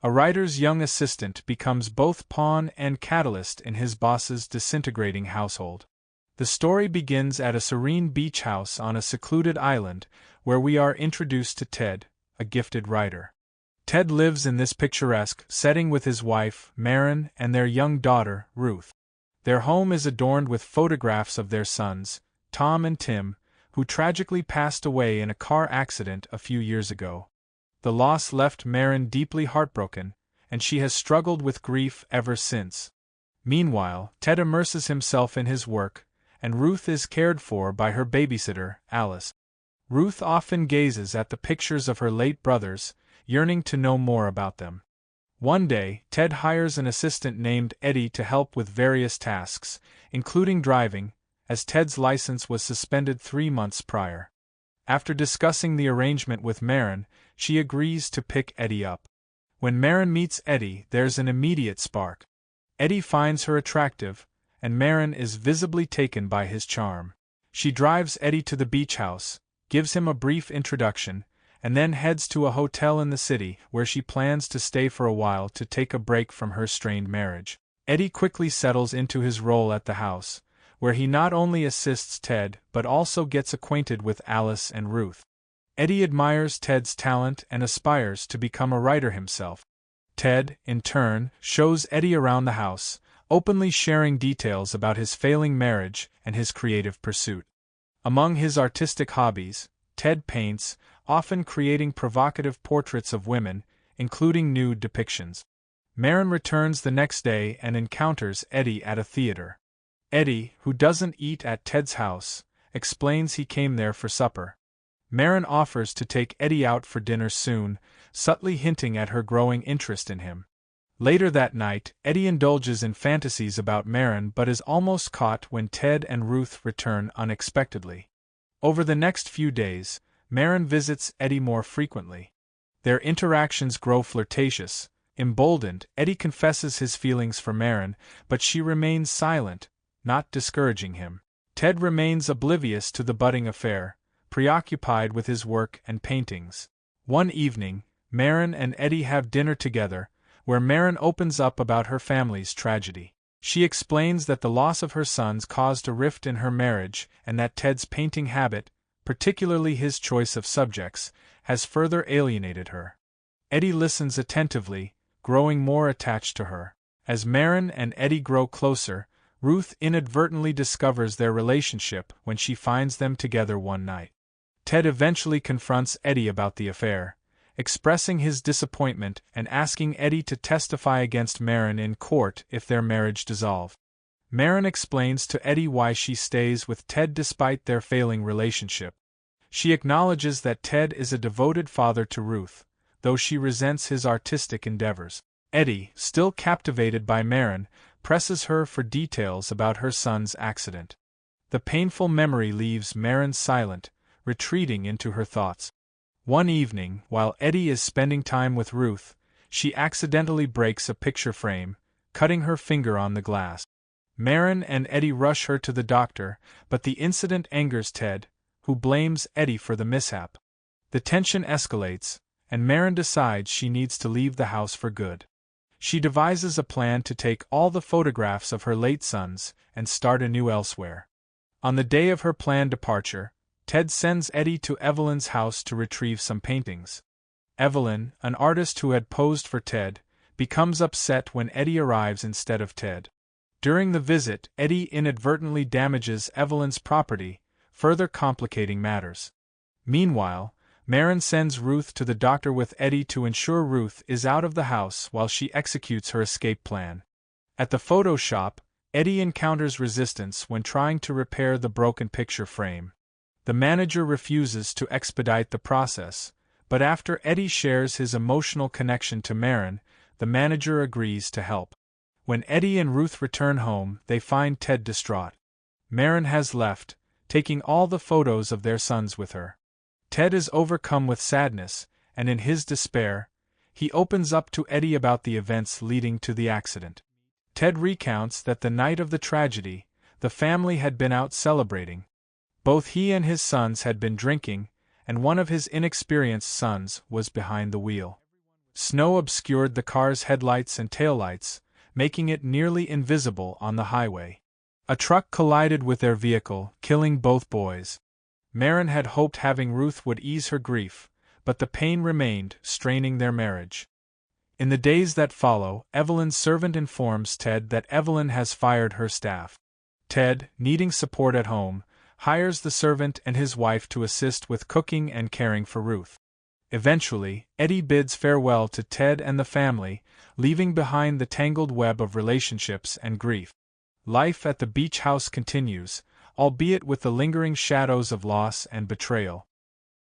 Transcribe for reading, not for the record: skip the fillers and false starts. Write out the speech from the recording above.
A writer's young assistant becomes both pawn and catalyst in his boss's disintegrating household. The story begins at a serene beach house on a secluded island, where we are introduced to Ted, a gifted writer. Ted lives in this picturesque setting with his wife, Maren, and their young daughter, Ruth. Their home is adorned with photographs of their sons, Tom and Tim, who tragically passed away in a car accident a few years ago. The loss left Maren deeply heartbroken, and she has struggled with grief ever since. Meanwhile, Ted immerses himself in his work, and Ruth is cared for by her babysitter, Alice. Ruth often gazes at the pictures of her late brothers, yearning to know more about them. One day, Ted hires an assistant named Eddie to help with various tasks, including driving, as Ted's license was suspended 3 months prior. After discussing the arrangement with Maren, she agrees to pick Eddie up. When Maren meets Eddie, there's an immediate spark. Eddie finds her attractive, and Maren is visibly taken by his charm. She drives Eddie to the beach house, gives him a brief introduction, and then heads to a hotel in the city where she plans to stay for a while to take a break from her strained marriage. Eddie quickly settles into his role at the house, where he not only assists Ted but also gets acquainted with Alice and Ruth. Eddie admires Ted's talent and aspires to become a writer himself. Ted, in turn, shows Eddie around the house, openly sharing details about his failing marriage and his creative pursuit. Among his artistic hobbies, Ted paints, often creating provocative portraits of women, including nude depictions. Maren returns the next day and encounters Eddie at a theater. Eddie, who doesn't eat at Ted's house, explains he came there for supper. Maren offers to take Eddie out for dinner soon, subtly hinting at her growing interest in him. Later that night, Eddie indulges in fantasies about Maren but is almost caught when Ted and Ruth return unexpectedly. Over the next few days, Maren visits Eddie more frequently. Their interactions grow flirtatious. Emboldened, Eddie confesses his feelings for Maren, but she remains silent, not discouraging him. Ted remains oblivious to the budding affair, preoccupied with his work and paintings. One evening, Maren and Eddie have dinner together, where Maren opens up about her family's tragedy. She explains that the loss of her sons caused a rift in her marriage and that Ted's painting habit, particularly his choice of subjects, has further alienated her. Eddie listens attentively, growing more attached to her. As Maren and Eddie grow closer, Ruth inadvertently discovers their relationship when she finds them together one night. Ted eventually confronts Eddie about the affair, expressing his disappointment and asking Eddie to testify against Maren in court if their marriage dissolved. Maren explains to Eddie why she stays with Ted despite their failing relationship. She acknowledges that Ted is a devoted father to Ruth, though she resents his artistic endeavors. Eddie, still captivated by Maren, presses her for details about her son's accident. The painful memory leaves Maren silent, retreating into her thoughts. One evening, while Eddie is spending time with Ruth, she accidentally breaks a picture frame, cutting her finger on the glass. Maren and Eddie rush her to the doctor, but the incident angers Ted, who blames Eddie for the mishap. The tension escalates, and Maren decides she needs to leave the house for good. She devises a plan to take all the photographs of her late sons and start anew elsewhere. On the day of her planned departure, Ted sends Eddie to Evelyn's house to retrieve some paintings. Evelyn, an artist who had posed for Ted, becomes upset when Eddie arrives instead of Ted. During the visit, Eddie inadvertently damages Evelyn's property, further complicating matters. Meanwhile, Maren sends Ruth to the doctor with Eddie to ensure Ruth is out of the house while she executes her escape plan. At the photo shop, Eddie encounters resistance when trying to repair the broken picture frame. The manager refuses to expedite the process, but after Eddie shares his emotional connection to Maren, the manager agrees to help. When Eddie and Ruth return home, they find Ted distraught. Maren has left, taking all the photos of their sons with her. Ted is overcome with sadness, and in his despair, he opens up to Eddie about the events leading to the accident. Ted recounts that the night of the tragedy, the family had been out celebrating. Both he and his sons had been drinking, and one of his inexperienced sons was behind the wheel. Snow obscured the car's headlights and taillights, making it nearly invisible on the highway. A truck collided with their vehicle, killing both boys. Maren had hoped having Ruth would ease her grief, but the pain remained, straining their marriage. In the days that follow, Evelyn's servant informs Ted that Evelyn has fired her staff. Ted, needing support at home, hires the servant and his wife to assist with cooking and caring for Ruth. Eventually, Eddie bids farewell to Ted and the family, leaving behind the tangled web of relationships and grief. Life at the beach house continues, albeit with the lingering shadows of loss and betrayal.